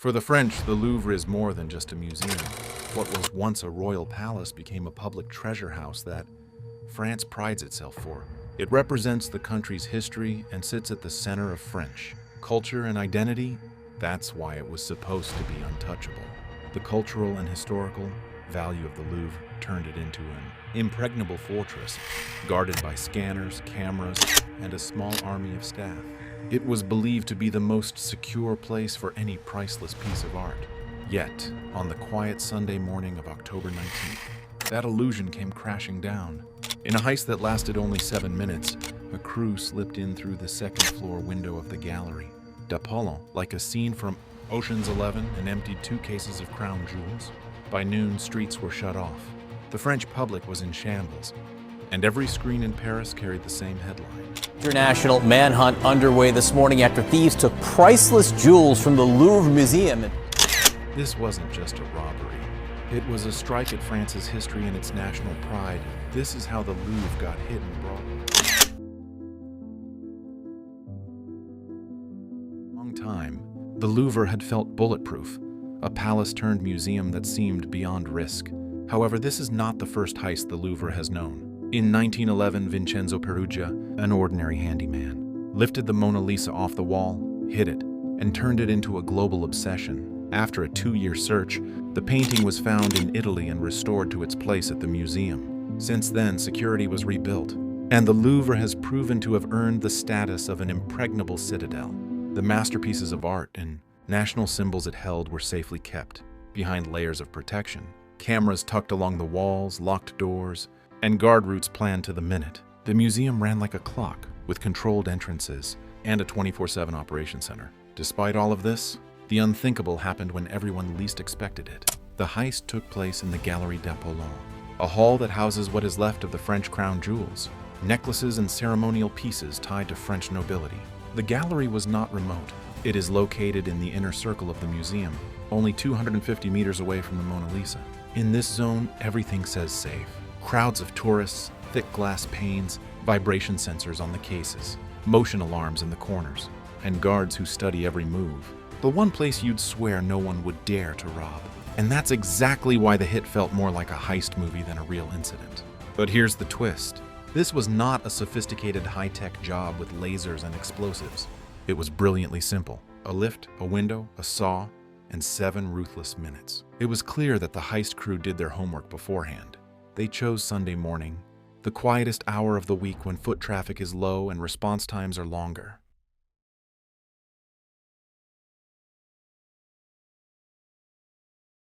For the French, the Louvre is more than just a museum. What was once a royal palace became a public treasure house that France prides itself for. It represents the country's history and sits at the center of French culture and identity. That's why it was supposed to be untouchable. The cultural and historical value of the Louvre turned it into an impregnable fortress, guarded by scanners, cameras, and a small army of staff. It was believed to be the most secure place for any priceless piece of art. Yet, on the quiet Sunday morning of October 19th, that illusion came crashing down. In a heist that lasted only 7 minutes, a crew slipped in through the second-floor window of the gallery. d'Apollon, like a scene from Ocean's 11, and emptied 2 cases of crown jewels. By noon, streets were shut off. The French public was in shambles, and every screen in Paris carried the same headline. International manhunt underway this morning after thieves took priceless jewels from the Louvre Museum. This wasn't just a robbery. It was a strike at France's history and its national pride. This is how the Louvre got hit and brought. For a long time, the Louvre had felt bulletproof, a palace turned museum that seemed beyond risk. However, this is not the first heist the Louvre has known. In 1911, Vincenzo Peruggia, an ordinary handyman, lifted the Mona Lisa off the wall, hid it, and turned it into a global obsession. After a 2-year search, the painting was found in Italy and restored to its place at the museum. Since then, security was rebuilt, and the Louvre has proven to have earned the status of an impregnable citadel. The masterpieces of art and national symbols it held were safely kept, behind layers of protection. Cameras tucked along the walls, locked doors, and guard routes planned to the minute. The museum ran like a clock, with controlled entrances and a 24/7 operation center. Despite all of this, the unthinkable happened when everyone least expected it. The heist took place in the Galerie d'Apollon, a hall that houses what is left of the French crown jewels, necklaces and ceremonial pieces tied to French nobility. The gallery was not remote. It is located in the inner circle of the museum, only 250 meters away from the Mona Lisa. In this zone, everything says safe. Crowds of tourists, thick glass panes, vibration sensors on the cases, motion alarms in the corners, and guards who study every move. The one place you'd swear no one would dare to rob. And that's exactly why the hit felt more like a heist movie than a real incident. But here's the twist. This was not a sophisticated high-tech job with lasers and explosives. It was brilliantly simple. A lift, a window, a saw, and 7 ruthless minutes. It was clear that the heist crew did their homework beforehand. They chose Sunday morning, the quietest hour of the week when foot traffic is low and response times are longer.